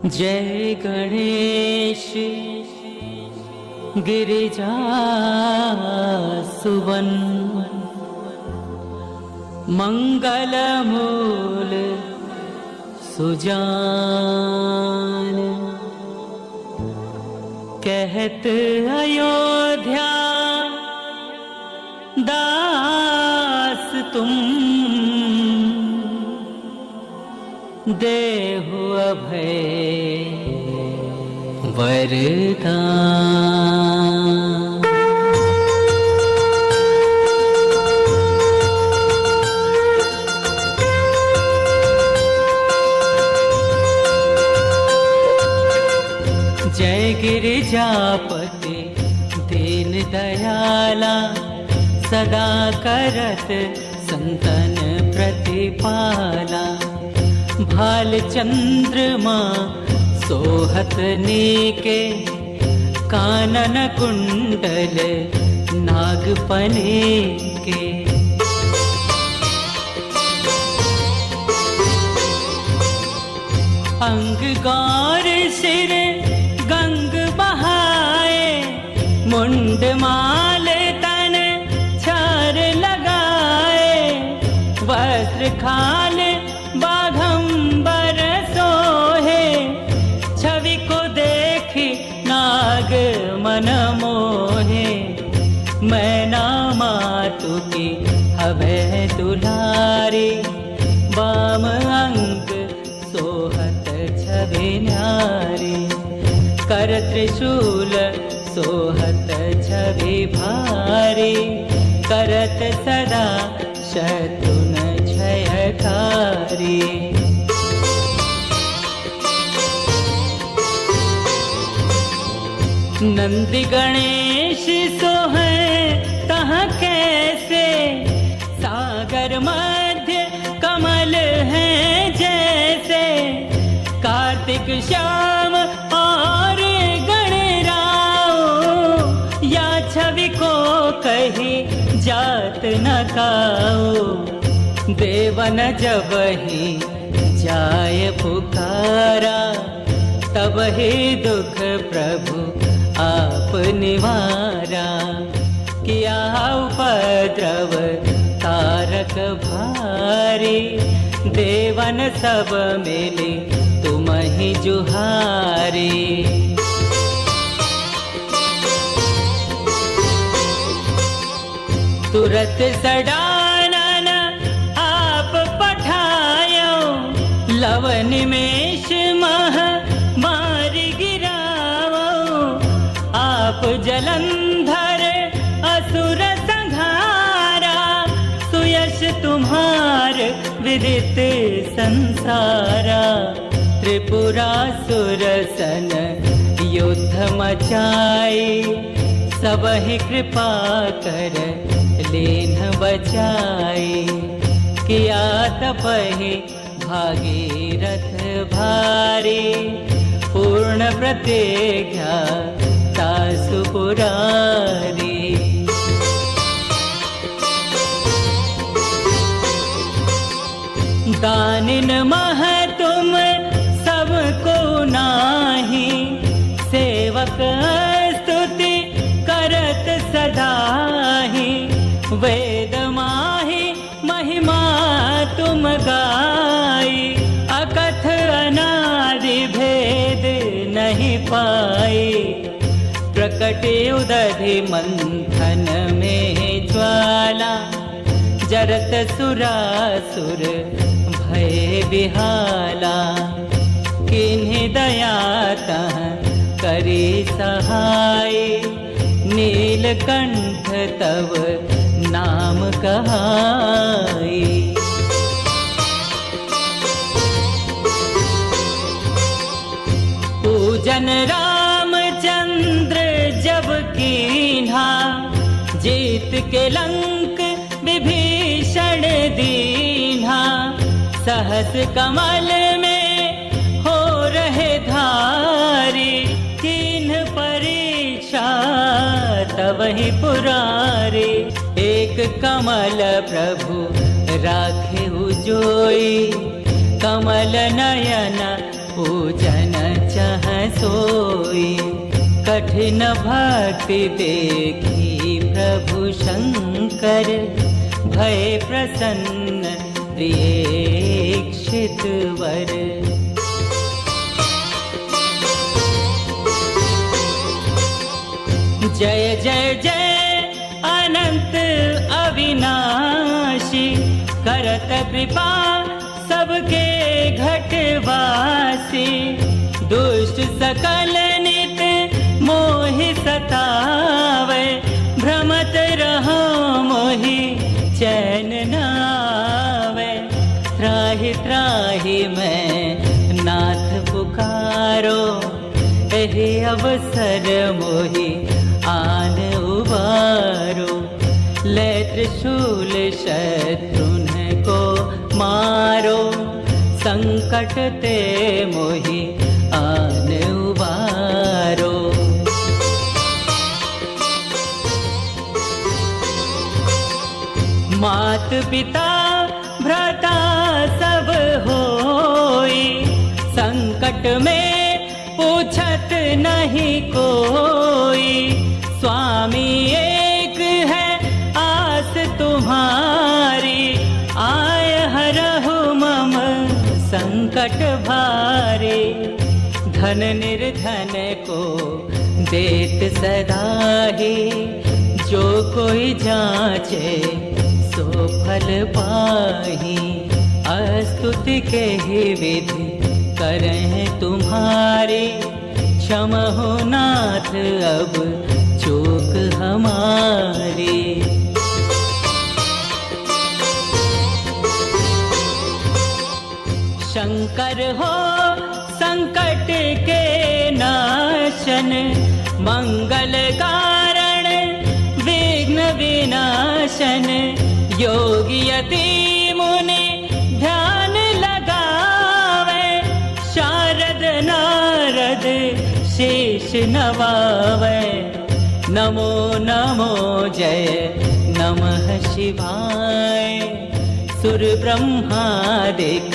जय गणेश गिरिजा सुवन, मंगल मूल सुजान। कहत अयोध्या दास तुम, देहु अभय वरदान। जय गिरिजापति दीन दयाला, सदा करत संतन प्रतिपाला। भाल चंद्रमा सोहत नीके, कानन कुंडल नागपने के। अंग गौर सिर गंग बहाए, मुंड माल तन चार लगाए। वस्त्र खाल बाघंबर सोहे, छवि को देखी नाग मन मोहे। मैना मातु की हवे दुलारी, बाम अंग सोहत छवि न्यारी। कर त्रिशूल सोहत छवि भारी, करत सदा शत्रुन क्षयकारी। नंदी गणेश सोहे तहाँ कैसे, सागर मध्य कमल है जैसे। कार्तिक श्याम और गणराओ, या छवि को कही जात न काओ। देवन जब ही जाय पुकारा, तब ही दुख प्रभु आप निवारा। किया उपद्रव तारक भारी, देवन सब मिली तुम ही जुहारी। तुरत सडानन आप पठायो, लव निमेष मह मार गिरावो। आप जलंधर असुर संहारा, सुयश तुम्हार विदित संसारा। त्रिपुरासुर सन युद्ध मचाई, सब ही कृपा कर लेन बचाई। किया तपहि भागीरथ भारी, पूर्ण प्रतिज्ञा तासु पुरारी। दानिन मह तुम सबको नाही, सेवक स्तुति करत सदाही। वेद माही महिमा तुम गाई, अकथ अनादि भेद नहीं पाई। प्रकट उदधि मंथन में ज्वाला, जरत सुरासुर भय बिहाला। किन्हीं दया तह करी सहाय, नीलकंठ तव नाम कहाई। पूजन रामचंद्र जब कीन्हा, जीत के लंक विभीषण दीन्हा। सहस कमल में हो रहे धारी, कीन्ह परीक्षा तब ही पुरारी। एक एक कमल प्रभु राखे उजोई, कमल नयन पूजन चह सोई। कठिन भक्ति देखी प्रभु शंकर, भय प्रसन्न दीक्षित वर। जय जय जय अनंत अविनाशी, करत कृपा सबके घटवासी। दुष्ट सकल नित मोहि सतावे, भ्रमत रहो मोहि चैन नावे। त्राहि त्राहि मैं नाथ पुकारो, एहि अवसर मोहि आन उबारो। ले त्रिशूल शत्रुन को मारो, संकट ते मोहि आन उबारो। मात पिता भ्राता सब होई, संकट में पूछत नहीं कोई। स्वामी एक है आस तुम्हारी, आय हरहु मम संकट भारी। धन निर्धन को देत सदा ही, जो कोई जाचे सो फल पाही। अस्तुति के ही विधि करें तुम्हारी, क्षमहो नाथ अब चूक हमारी। शंकर हो संकट के नाशन, मंगल कारण विघ्न विनाशन। योगी यति मुनि ध्यान लगावे, शारद नारद शीश नवावे। नमो नमो जय नमः शिवाय, सुर ब्रह्मादिक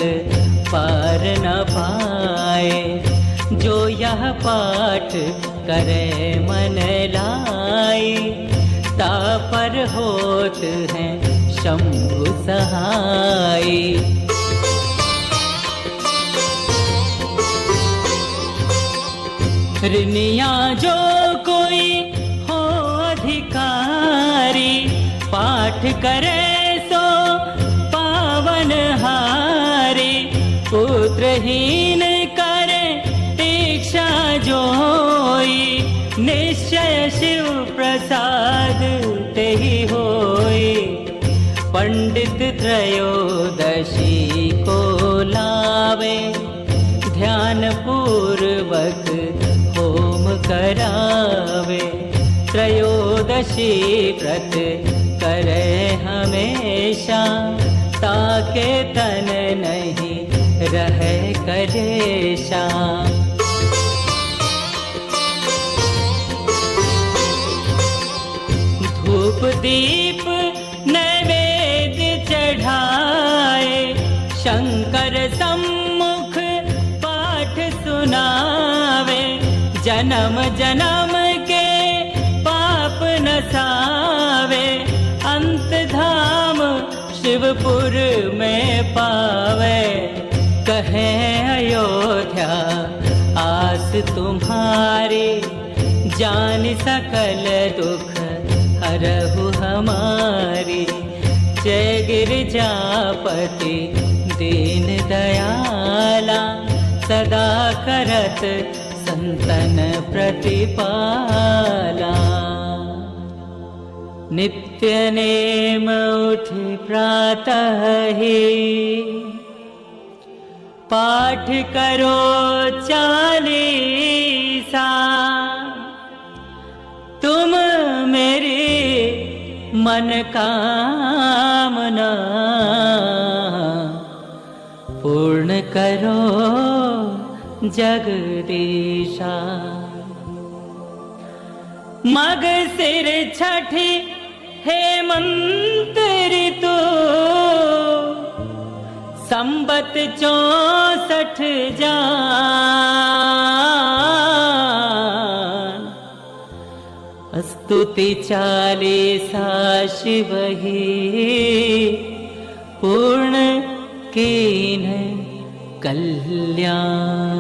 पार न पाए। जो यह पाठ करे मन लाई, तापर होत हैं शंभु सहाय। ऋनिया जो कोई हो अधिकारी, पाठ करे सो पावन हारी। पुत्रहीन करे दीक्षा जोई, निश्चय शिव प्रसाद तेहि होई। पंडित त्रयोदशी को लावे, ध्यान पूर्वक होम करावे। त्रयोदशी व्रत करे हमेशा, ताके तन नहीं रहे कलेशा। धूप दीप नैवेद्य चढ़ाए, शंकर सम्मुख पाठ सुनावे। जन्म जन्म के पाप नसावे, अंत धाम शिवपुर में पावे। कहे अयोध्या आस तुम्हारी, जान सकल दुख हरहु हमारी। जय गिरिजापति दीन दयाला, सदा करत संतन प्रतिपाला। नित्य नेम उठि प्रातः ही, पाठ करो 40। तुम मेरी मन कामना, पूर्ण करो जगदीशा। मग सिर छठी हेमंत ऋतु संबत 64 जान स्तुति 40 शिव ही पूर्ण कीन कल्याण।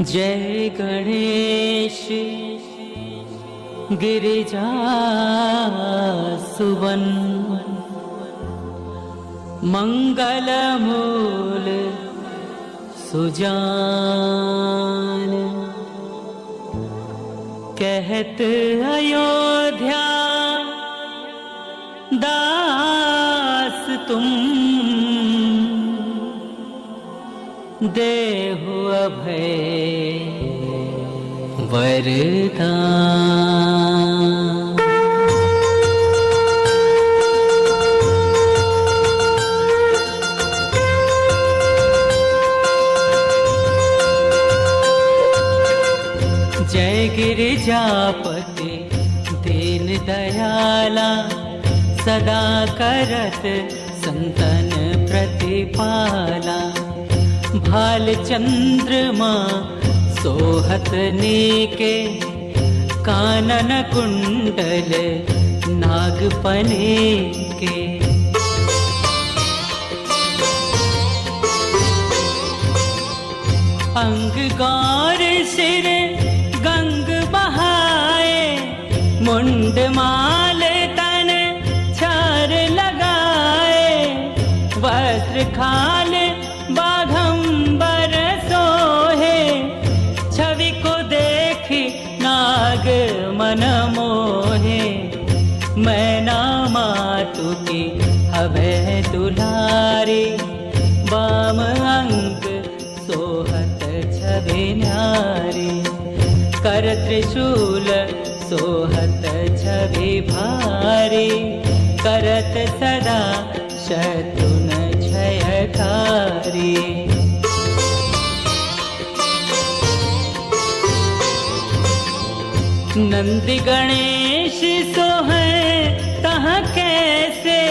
जय गणेश गिरिजा सुवन मंगल मूल सुजान कहत अयोध्या दास तुम देहु अभय वरदान। जय गिरिजापति दीन दयाला सदा करत संतन प्रतिपाला। भाल चंद्रमा सोहत नीके कानन कुंडल नागपने के। अंग गौर सिर गंग बहाए मुंड माल तन छार लगाए। वस्त्र खाल बाघंबर सोहे छवि को देखी नाग मन मोहे। मैना मातु की हवे दुलारी बाम अंग सोहत छवि न्यारी। कर त्रिशूल सोहत छवि भारी करत सदा शत्रुन क्षयकारी। नंदी गणेश सोहै तह कैसे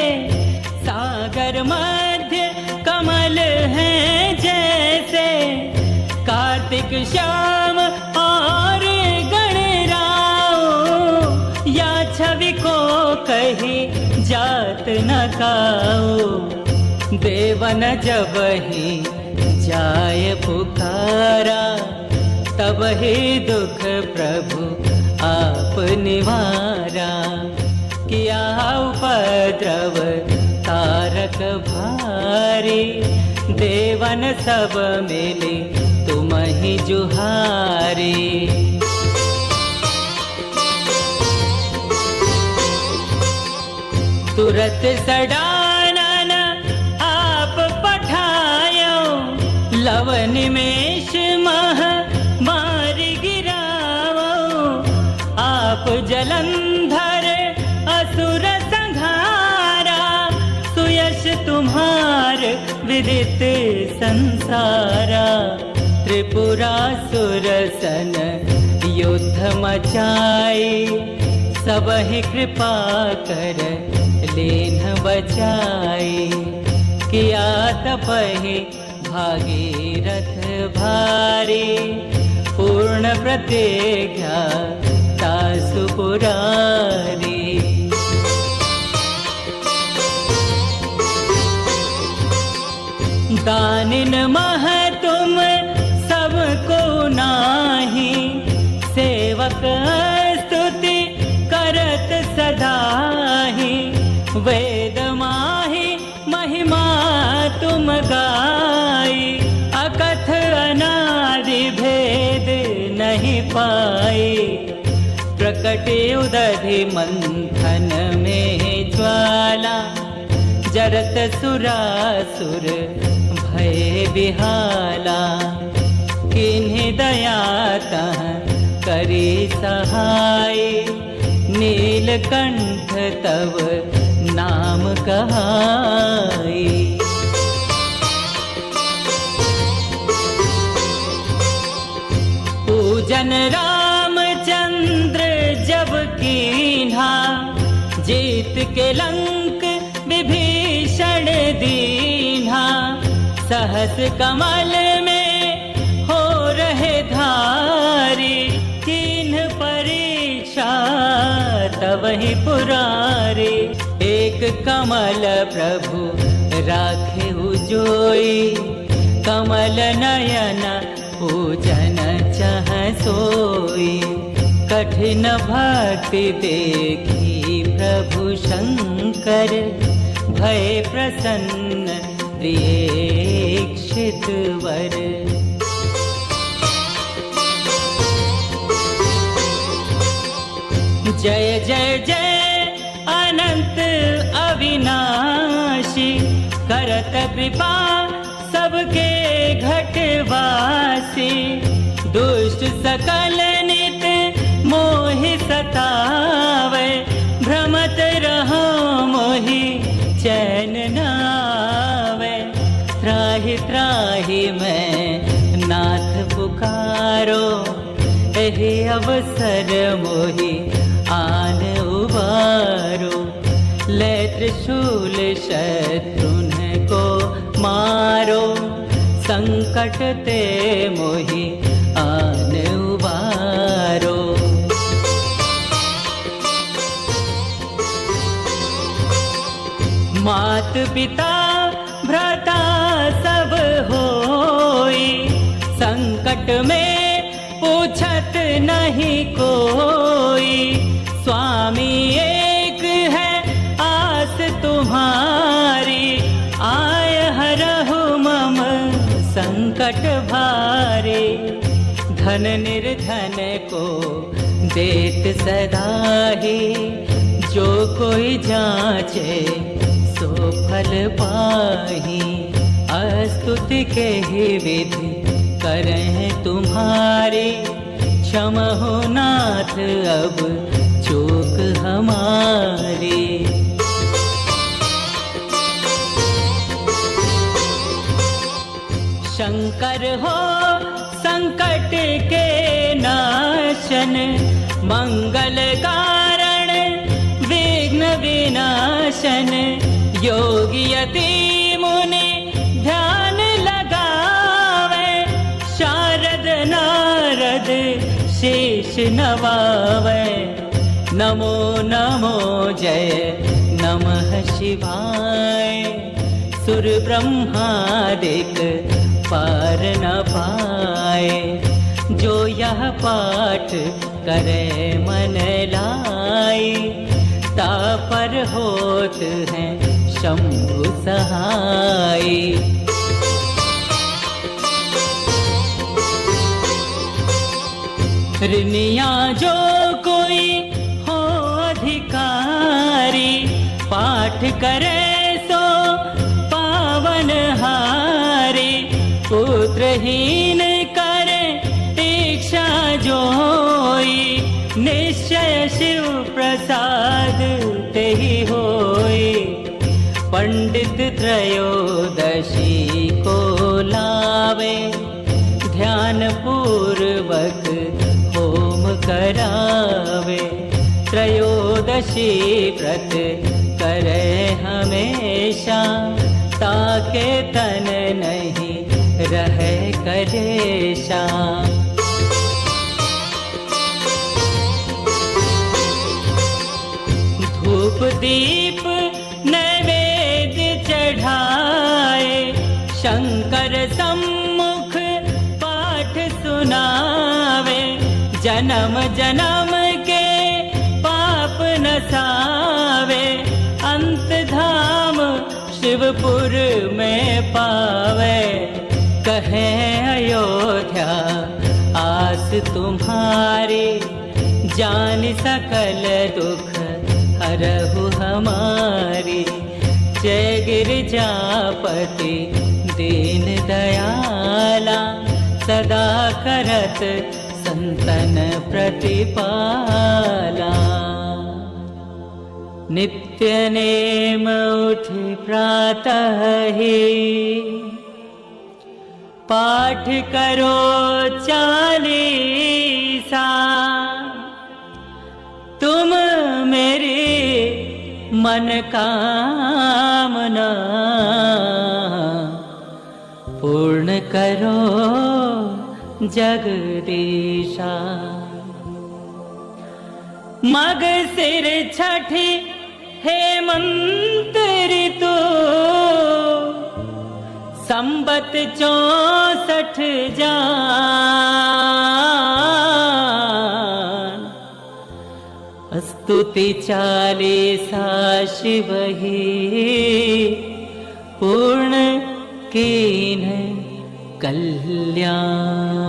सागर मध्य कमल है जैसे। कार्तिक श्याम और गणराओ या छवि को कही जात न काओ। देवन जब ही जाय पुकारा तब ही दुख प्रभु आप निवारा। किया उपद्रव तारक भारी देवन सब मिले तुम ही जुहारी। तुरत सडानन आप पठायो लव निमेष मह मार गिरावो। आप जलंधर असुर संहारा सुयश तुम्हार विदित संसारा। त्रिपुरासुर सन युद्ध मचाई सब ही कृपा कर लेन बचाई। किया तपहि भागीरथ भारी पूर्ण प्रतिज्ञा तासु पुरारी। दानिन मह तुम सबको नाही सेवक स्तुति करत सदा वेद माहि महिमा तुम गाई, अकथ अनादि भेद नहीं पाई। प्रकट उदधि मंथन में ज्वाला, जरत सुरासुर भय बिहाला। किन्हीं दया तह करी सहाय, नीलकंठ तव नाम कहाई। पूजन रामचंद्र जब कीन्हा, जीत के लंक विभीषण दीन्हा। सहस कमल में हो रहे धारी, किन्ह परीक्षा तवहि पुरारी। एक कमल प्रभु राखे जोई, कमल नयन पूजन चह सोई। कठिन भक्ति देखी प्रभु शंकर, भय प्रसन्न दीक्षित वर। जय जय जय अनंत अविनाशी, करत कृपा सबके घटवासी। दुष्ट सकल नित मोहि सतावे, भ्रमत रहो मोहि चैन नावे। त्राहि त्राहि मैं नाथ पुकारो, एहि अवसर मोहि आन उबारो। ले त्रिशूल शत्रुन को मारो, संकट ते मोहि आन उबारो। मात पिता भ्राता सब होई, संकट में पूछत नहीं कोई। स्वामी एक है आस तुम्हारी, आय हरहु मम संकट भारी। धन निर्धन को देत सदाही, जो कोई जाचे सो फल पाही। स्तुति के ही विधि करें तुम्हारी, क्षमहो नाथ अब चूक हमारी। शंकर हो संकट के नाशन, मंगल कारण विघ्न विनाशन। योगी यति मुनि ध्यान लगावे, शारद नारद शीश नवावे। नमो नमो जय नमः शिवाय, सुर ब्रह्मादिक पार न पाए। जो यह पाठ करे मन लाई, तापर होत हैं शंभु सहाय। ऋनिया जो कोई हो अधिकारी, पाठ करे सो पावन हारी। पुत्रहीन करे इच्छा जोई, निश्चय शिव प्रसाद तेहि होई। पंडित त्रयोदशी को लावे, ध्यान पूर्वक होम करावे। त्रयोदशी व्रत करे हमेशा, ताके तन नहीं रहे कलेशा। धूप दीप नैवेद्य चढ़ाए, शंकर सम्मुख पाठ सुनावे। जन्म जन्म के पाप नसावे, अंत धा शिवपुर में पावे, कहे अयोध्या आस तुम्हारी, जान सकल दुख हरहु हमारी। जय गिरिजापति दीन दयाला, सदा करत संतन प्रतिपाला। नित्य नेम उठि प्रातः ही, पाठ करो 40 तुम मेरी मन कामना, पूर्ण करो जगदीशा। मग सिर छठी हेमंत ऋतु, संबत 64 जान। स्तुति 40 शिव ही, पूर्ण कीन कल्याण।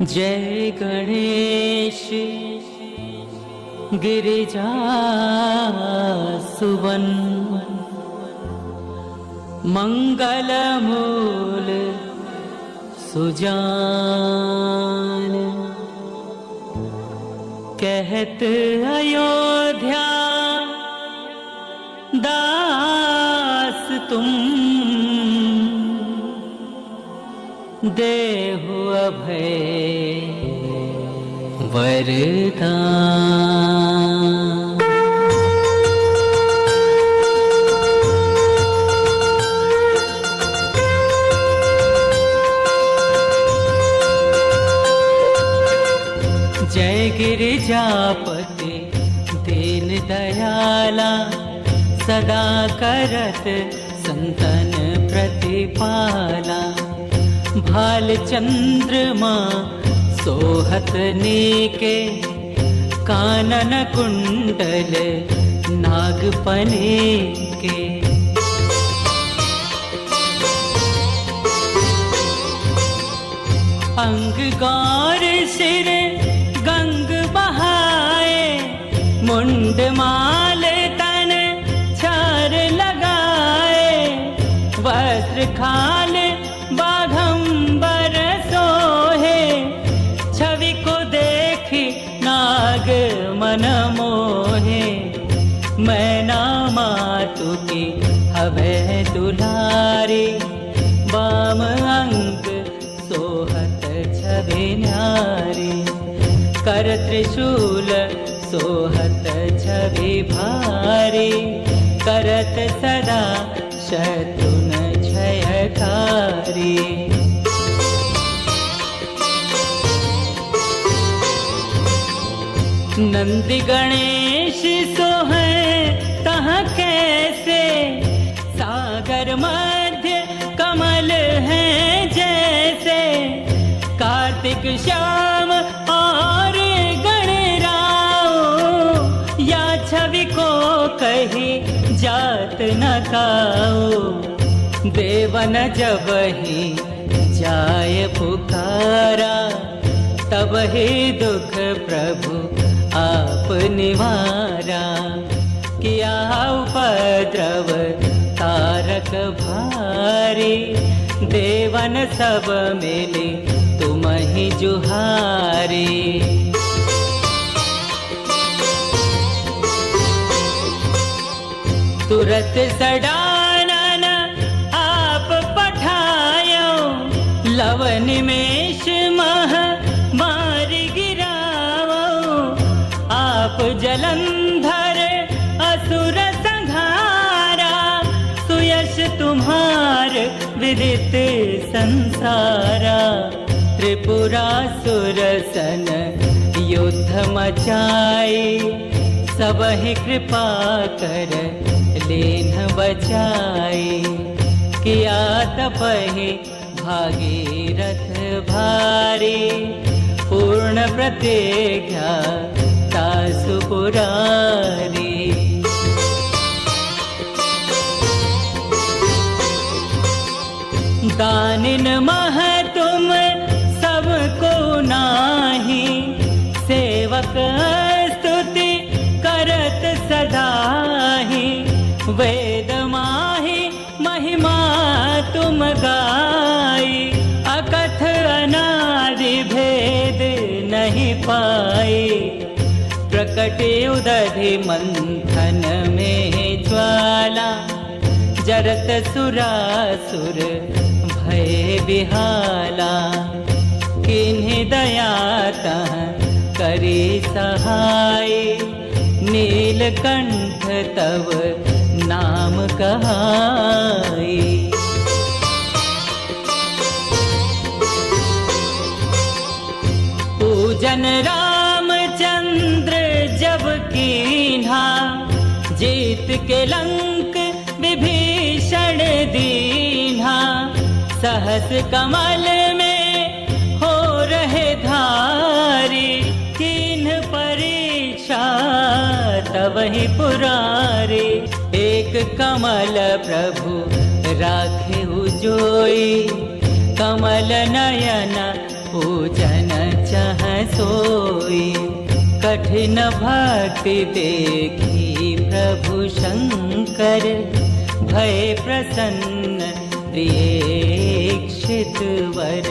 जय गणेश गिरिजा सुवन, मंगल मूल सुजान। कहत अयोध्या दास तुम, देहु अभय वरदान। जय गिरिजापति दीन दयाला, सदा करत संतन प्रतिपाला। भाल चंद्रमा सोहत नीके, कानन कुंडल नागपने के। अंग गौर सिर गंग बहाए, मुंड माल तन छार लगाए। वस्त्र खाल बाघंबर सोहे, छवि को देखी नाग मन मोहे। मैना मातु की हवे दुलारी, बाम अंग सोहत छवि न्यारी। कर त्रिशूल सोहत छवि भारी, करत सदा शत्रुन क्षयकारी। नंदी गणेश सोहे तह कैसे, सागर मध्य कमल है जैसे। कार्तिक श्याम और गणराओ, या छवि को कही जात न काओ। देवन जब ही जाय पुकारा, तब ही दुख प्रभु आप निवारा। किया उपद्रव तारक भारी, देवन सब मिली तुम ही जुहारी। तुरत सडानन आप पठायो, लव निमेष मह मारि गिरावो। आप जलंधर असुर संहारा, सुयश तुम्हार विदित संसारा। त्रिपुरासुर सन युद्ध मचाई, सबहि कृपा कर लेन बचाई। किया तपहि भागीरथ भारी, पूर्ण प्रतिज्ञा तासु पुरारी। दानिन मह तुम सबको नाही, सेवक स्तुति करत सदाहि। वेद माहि महिमा तुम गाई, अकथ अनादि भेद नहीं पाई। प्रकट उदधि मंथन में ज्वाला, जरत सुरासुर भय बिहाला। किन्हि दया तह करी सहाय, नीलकंठ तव नाम कहाई। पूजन रामचंद्र जब कीन्हा, जीत के लंक विभीषण दीन्हा। सहस कमल में हो रहे धारी, किन्ह परीक्षा तवहि पुरारी। एक कमल प्रभु राखे जोई, कमल नयन पूजन चह सोई। कठिन भक्ति देखी प्रभु शंकर, भय प्रसन्न प्रियेक्षित वर।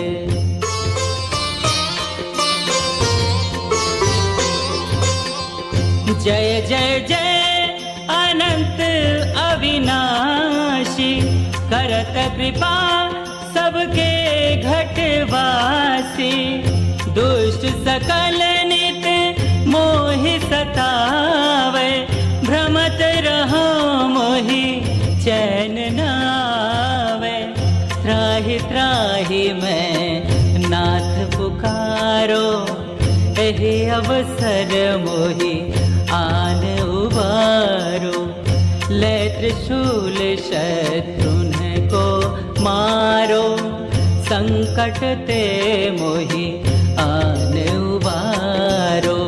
जय जय जय अनंत अविनाशी, करत कृपा सबके घटवासी। दुष्ट सकल नित मोहि सतावे, भ्रमत रहो मोहि चैन न आवे। त्राहि त्राहि मैं नाथ पुकारो, एहि अवसर मोहि आन उबारो। ले त्रिशूल शत्रुन को मारो, संकट ते मोहि आन उबारो।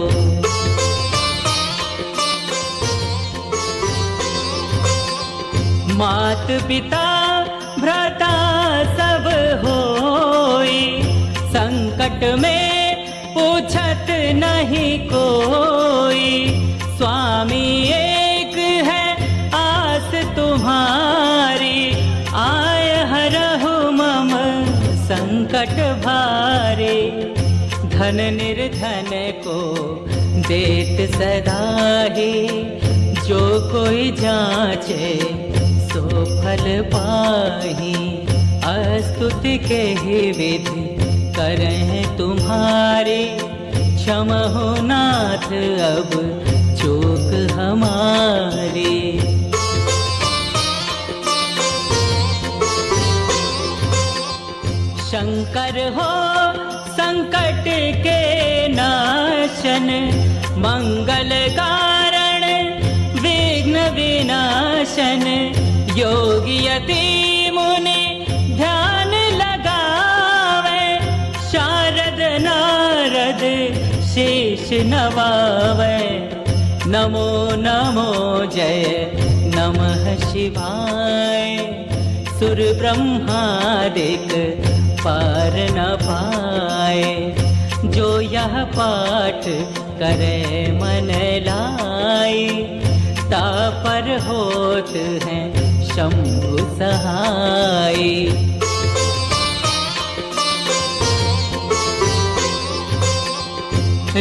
मात पिता भ्राता सब होई, संकट में पूछत नहीं कोई। स्वामी एक है आस तुम्हारी, आय हरहु मम संकट भारी। धन निर्धन को देत सदाहि, जो कोई जाचे सो फल पाही। अस्तुति के ही विधि करें तुम्हारी, क्षमहो नाथ अब चूक हमारी। शंकर हो संकट के नाशन, मंगल कारण विघ्न विनाशन। योगी यति मुनि ध्यान लगावे, शारद नारद शीश नवावे। नमो नमो जय नमः शिवाय, सुर ब्रह्मादिक पार न पाए। जो यह पाठ करे मन लाई, तापर होत हैं शंभु सहाय।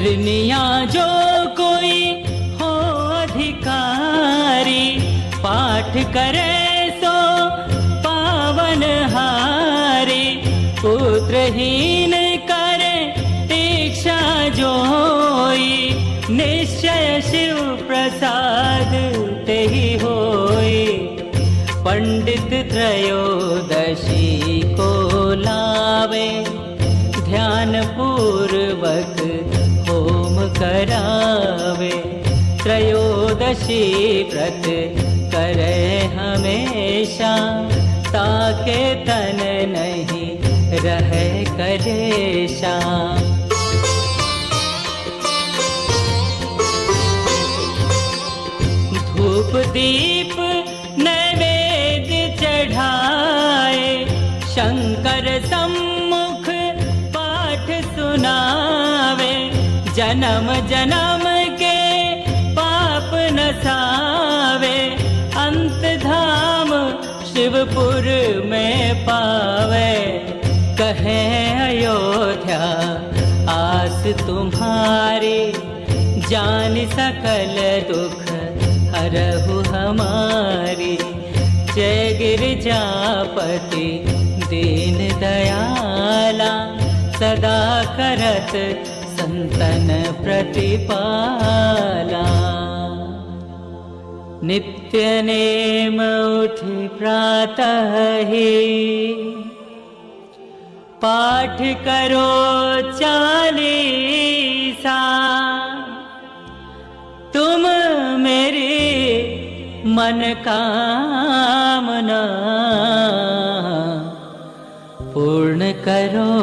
ऋनिया जो कोई हो अधिकारी, पाठ करे सो पावन हारे, पुत्रहीन करे दीक्षा जोई, निश्चय शिव प्रसाद तेहि होई। पंडित त्रयोदशी को लावे, ध्यान पूर्वक होम करावे। त्रयोदशी व्रत करे हमेशा, ताके तन नहीं रहे कलेशा। धूप दीप नैवेद्य चढ़ाए, शंकर सम्मुख पाठ सुनावे। जन्म जन्म के पाप नसावे, अंत धाम शिवपुर में पावे। कहे अयोध्या आस तुम्हारी, जान सकल दुख हरहु हमारी। जय गिरिजापति दीन दयाला, सदा करत संतन प्रतिपाला। नित्य नेम उठि प्रातः ही, पाठ करो 40 तुम मेरी मन कामना पूर्ण करो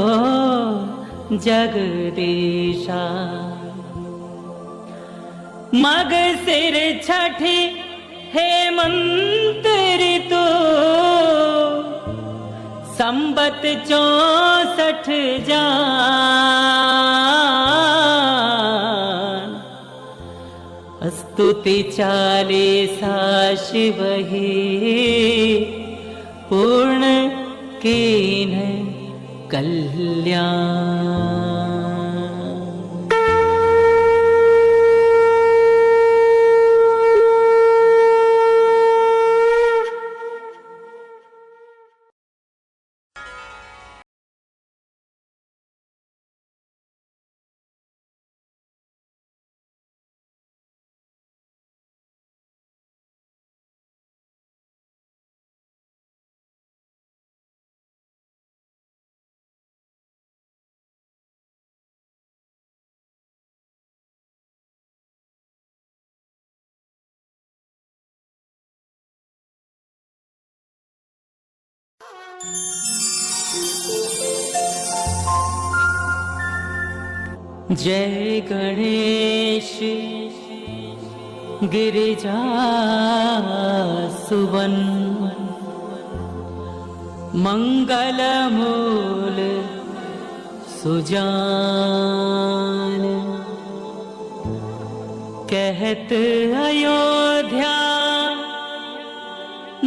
जगदीशा। मग सिर छठी हेमंत ऋतु, संबत 64 जान। स्तुति 40 शिव ही, पूर्ण कीन कल्याण। जय गणेश गिरिजा सुवन, मंगल मूल सुजान। कहत अयोध्या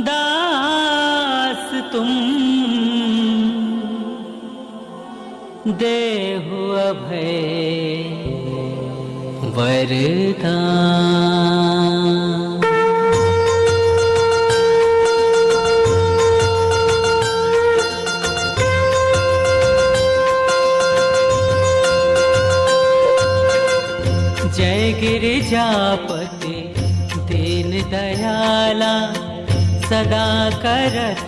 दास तुम, देहु अभय वरदान। जय गिरिजापति दीन दयाला, सदा करत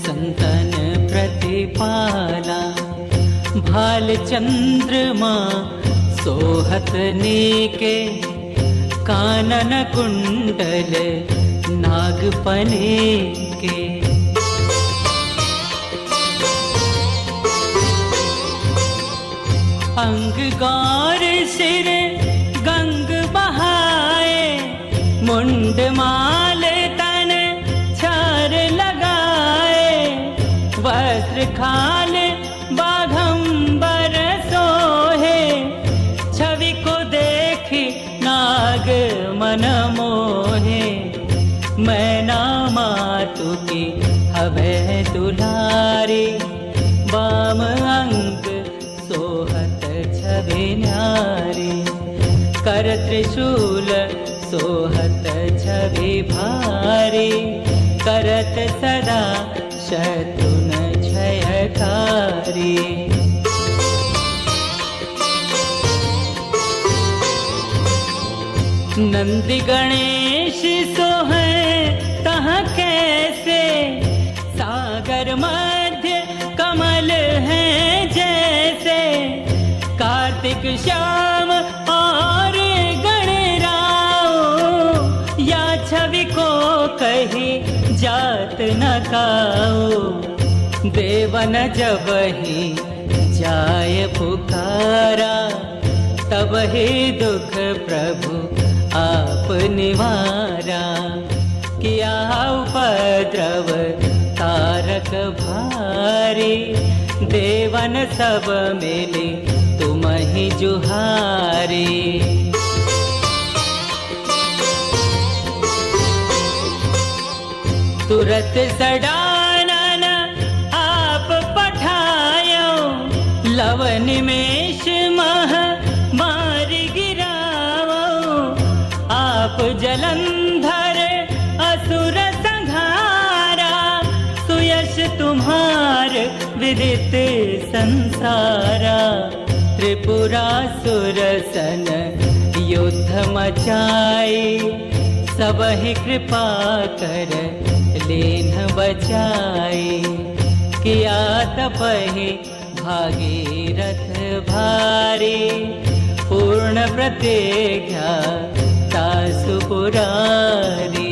संतन प्रतिपाला। भाल चंद्रमा सोहत नीके, कानन कुंडल नागपने के। अंग गौर सिर गंग बहाए, मुंड माल तन छार लगाए। वस्त्र खाल बाघंबर सोहे, छवि को देखी नाग मन मोहे। मैना मातु की हवे दुलारी, बाम अंग सोहत छवि न्यारी। कर त्रिशूल सोहत छवि भारी, करत सदा शत्रुन क्षयकारी। नंदी गणेश सोहै तह कैसे, सागर मध्य कमल है जैसे। कार्तिक श्याम और गणराओ, या छवि को कही जात न काओ। देवन जब ही जाय पुकारा, तब ही दुख प्रभु आप निवारा। किया उपद्रव तारक भारी, देवन सब मिले तुम ही जुहारी। तुरत सडानन आप पठायो, लव निमेष मह मारि गिरावो। आप जलंधर असुर संहारा, सुयश तुम्हार विदित संसारा। त्रिपुरासुर सन युद्ध मचाई, सब ही कृपा कर लेन बचाई। किया तपहि भागीरथ भारी, पूर्ण प्रतिज्ञा तासु पुरारी।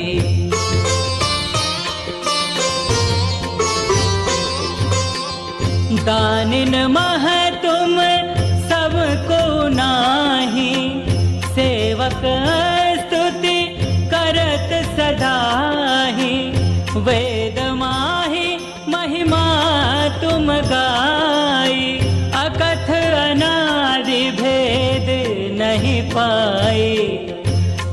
दानिन मह तुम सबको नाही, सेवक स्तुति करत सदाही। वेद माहि महिमा तुम गाई, अकथ अनादि भेद नहीं पाई।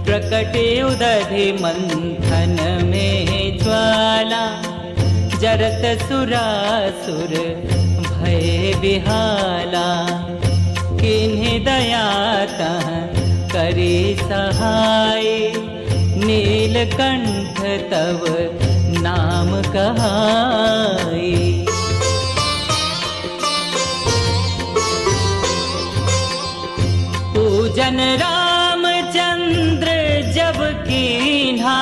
प्रकटे उदधि मंथन में ज्वाला, जरत सुरासुर भय बिहाला। किन्हीं दया तह करी सहाय, नीलकंठ तव नाम कहाई। पूजन रामचंद्र जब कीन्हा,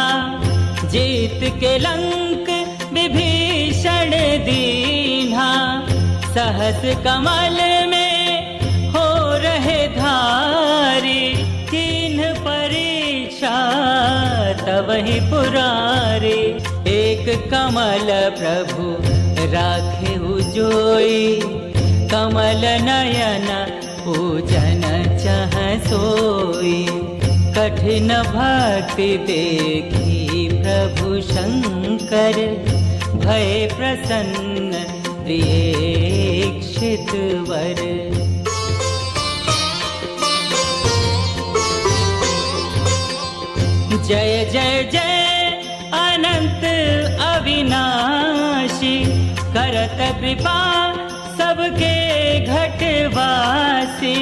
जीत के लंक विभीषण दीन्हा। सहस कमल में हो रहे धारी, किन्ह परीक्षा तब ही पुरारी। एक कमल प्रभु राखे जोई, कमल नयन पूजन चह सोई। कठिन भक्ति देखी प्रभु शंकर, भय प्रसन्न दीक्षित वर। जय जय जय अनंत अविनाशी, करत कृपा सबके घटवासी।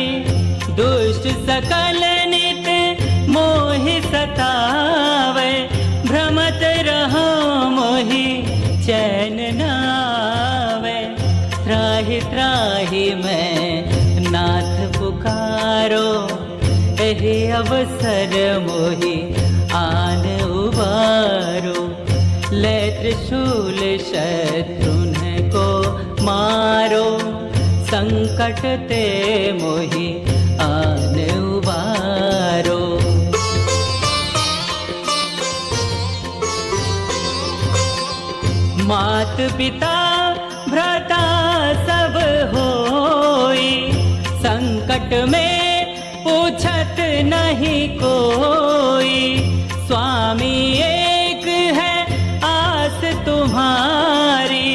दुष्ट सकल नित मोहि सतावे, भ्रमत रहो मोहि चैन न आवे। त्राहि त्राहि मैं नाथ पुकारो, एहि अवसर मोहि आन उबारो। ले त्रिशूल शत्रुन को मारो, संकट ते मोहि आन उबारो। मात पिता भ्राता सब होई, संकट में पूछत नहीं कोई। स्वामी एक है आस तुम्हारी,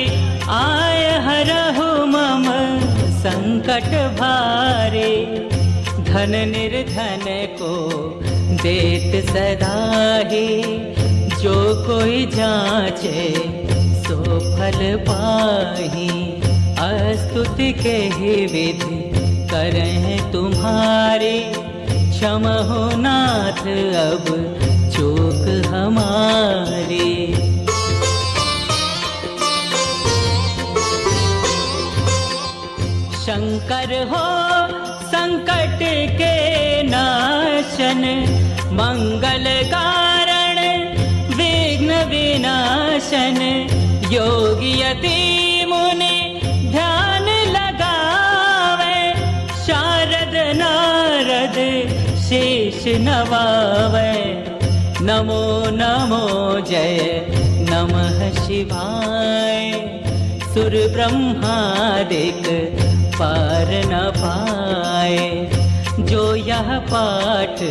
आय हरहु मम संकट भारी। धन निर्धन को देत सदाही, जो कोई जाचे सो फल पाही। अस्तुति के ही विधि करें तुम्हारी, क्षमहो नाथ अब चूक हमारी। शंकर हो संकट के नाशन, मंगल कारण विघ्न विनाशन। योगी यति मुनि ध्यान लगावे, शारद नारद शीश नवावे। नमो नमो जय नमः शिवाय, सुर ब्रह्मादिक पार न पाए। जो यह पाठ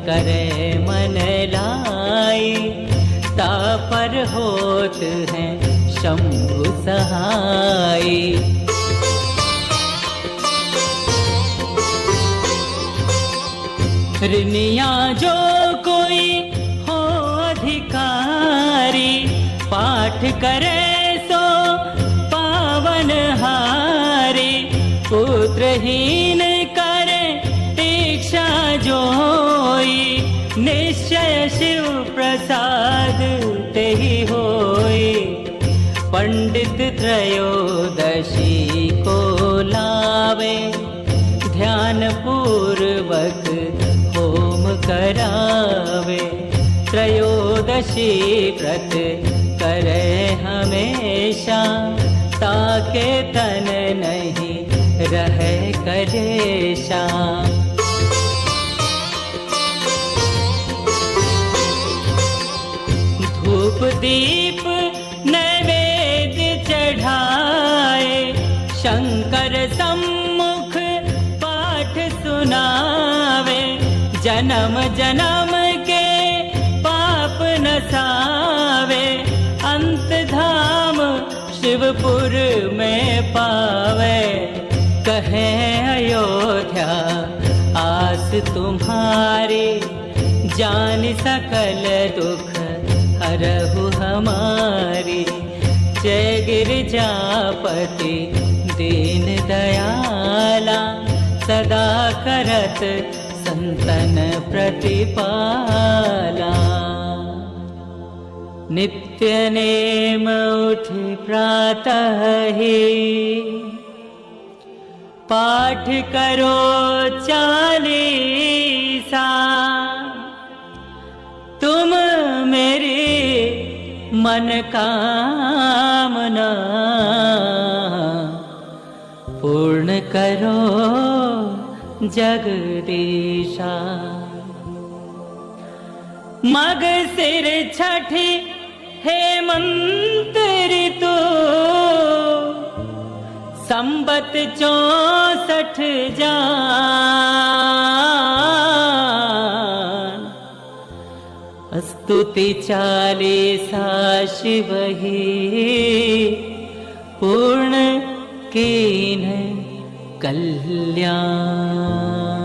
करे मन लाई, तापर होत हैं शंभु सहाय। ऋनिया जो कोई हो अधिकारी, पाठ करे सो पावन हारी। पुत्रहीन करे दीक्षा जोई, निश्चय शिव प्रसाद ते ही होई। पंडित त्रयोदशी को लावे, ध्यान पूर्वक होम करावे। त्रयोदशी व्रत करे हमेशा, ताके तन नहीं रहे कलेशा। धूप दीप नैवेद्य चढ़ाए, शंकर सम्मुख पाठ सुनावे। जन्म जन्म के पाप नसावे, अंत धाम शिवपुर में पावे। कहे अयोध्या आस तुम्हारी, जान सकल दुख हरहु हमारी। जय गिरिजापति दीन दयाला, सदा करत संतन प्रतिपाला। नित्य नेम उठि प्रातः ही, पाठ करो 40। तुम मेरी मन कामना, पूर्ण करो जगदीशा। मग सिर छठी हेमंत ऋतु, संबत 64 जान। स्तुति 40 शिव ही, पूर्ण कीन कल्याण।